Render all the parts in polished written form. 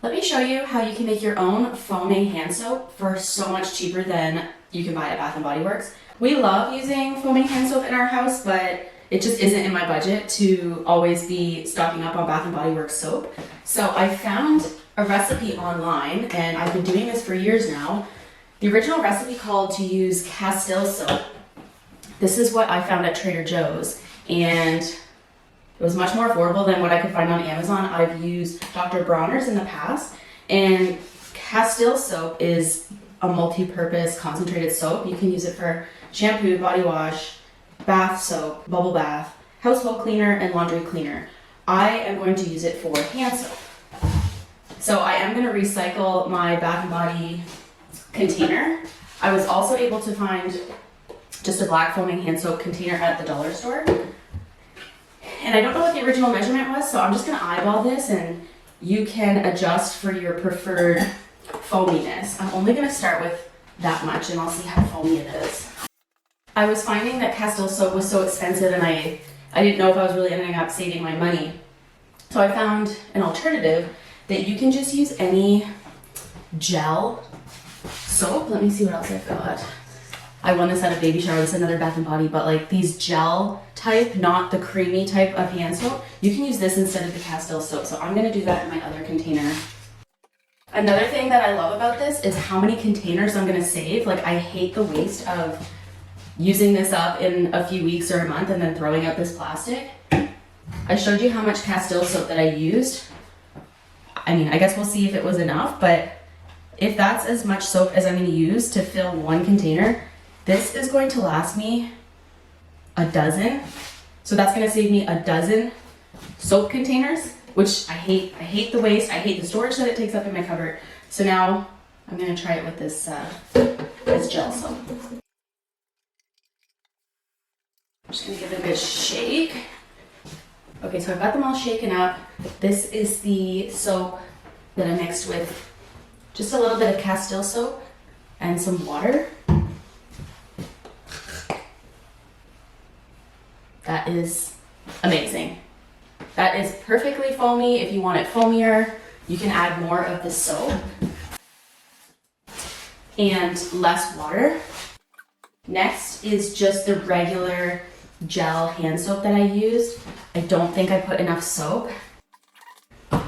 Let me show you how you can make your own foaming hand soap for so much cheaper than you can buy at Bath & Body Works. We love using foaming hand soap in our house, but it just isn't in my budget to always be stocking up on Bath & Body Works soap. So I found a recipe online, and I've been doing this for years now. The original recipe called to use castile soap. This is what I found at Trader Joe's, and it was much more affordable than what I could find on Amazon. I've used Dr. Bronner's in the past, and castile soap is a multi-purpose concentrated soap. You can use it for shampoo, body wash, bath soap, bubble bath, household cleaner, and laundry cleaner. I am going to use it for hand soap. So I am going to recycle my Bath & Body container. I was also able to find just a black foaming hand soap container at the dollar store. And I don't know what the original measurement was, so I'm just going to eyeball this, and you can adjust for your preferred foaminess. I'm only going to start with that much, and I'll see how foamy it is. I was finding that castile soap was so expensive, and I didn't know if I was really ending up saving my money. So I found an alternative that you can just use any gel soap. Let me see what else I've got. I won this at a baby shower. This is another Bath & Body, but like these gel type, not the creamy type of hand soap. You can use this instead of the castile soap. So I'm gonna do that in my other container. Another thing that I love about this is how many containers I'm gonna save. Like, I hate the waste of using this up in a few weeks or a month and then throwing out this plastic. I showed you how much castile soap that I used. I mean, I guess we'll see if it was enough, but if that's as much soap as I'm gonna use to fill one container, this is going to last me a dozen. So that's gonna save me a dozen soap containers, which I hate. I hate the waste. I hate the storage that it takes up in my cupboard. So now I'm gonna try it with this gel soap. I'm just gonna give it a good shake. Okay, so I've got them all shaken up. This is the soap that I mixed with just a little bit of castile soap and some water. That is amazing. That is perfectly foamy. If you want it foamier, you can add more of the soap and less water. Next is just the regular gel hand soap that I used. I don't think I put enough soap.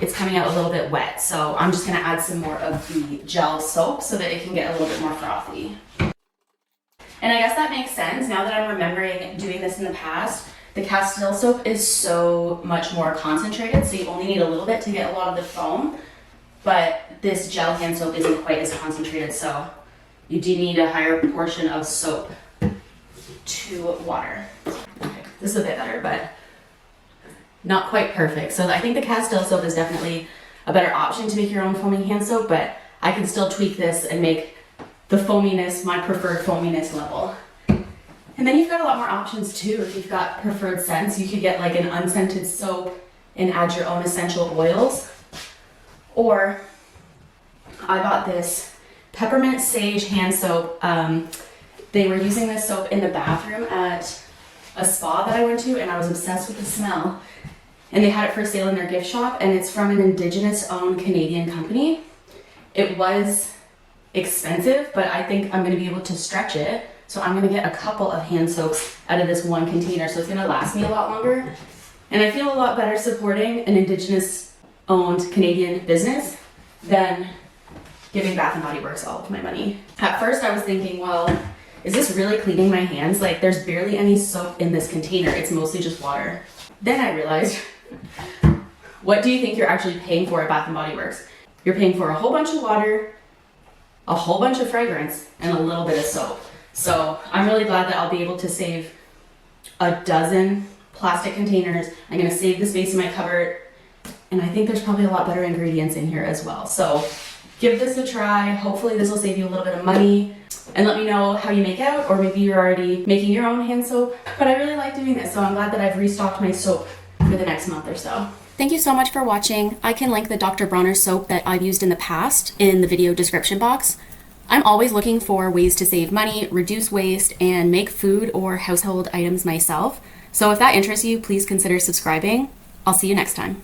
It's coming out a little bit wet, so I'm just gonna add some more of the gel soap so that it can get a little bit more frothy. And I guess that makes sense now that I'm remembering doing this in the past. The castile soap is so much more concentrated, so you only need a little bit to get a lot of the foam, but this gel hand soap isn't quite as concentrated, so you do need a higher proportion of soap to water. Okay, this is a bit better, but not quite perfect. So I think the castile soap is definitely a better option to make your own foaming hand soap, but I can still tweak this and make the foaminess my preferred foaminess level. And then you've got a lot more options too. If you've got preferred scents, you could get like an unscented soap and add your own essential oils. Or I got this peppermint sage hand soap. They were using this soap in the bathroom at a spa that I went to, and I was obsessed with the smell. And they had it for sale in their gift shop, and it's from an Indigenous owned Canadian company. It was expensive, but I think I'm gonna be able to stretch it. So I'm gonna get a couple of hand soaps out of this one container, so it's gonna last me a lot longer. And I feel a lot better supporting an Indigenous owned Canadian business than giving Bath & Body Works all of my money. At first I was thinking, well, is this really cleaning my hands? Like, there's barely any soap in this container. It's mostly just water. Then I realized, what do you think you're actually paying for at Bath & Body Works? You're paying for a whole bunch of water, a whole bunch of fragrance, and a little bit of soap. So I'm really glad that I'll be able to save a dozen plastic containers. I'm gonna save the space in my cupboard, and I think there's probably a lot better ingredients in here as well. So give this a try. Hopefully this will save you a little bit of money, and let me know how you make out, or maybe you're already making your own hand soap. But I really like doing this, so I'm glad that I've restocked my soap for the next month or so. Thank you so much for watching. I can link the Dr. Bronner soap that I've used in the past in the video description box. I'm always looking for ways to save money, reduce waste, and make food or household items myself. So if that interests you, please consider subscribing. I'll see you next time.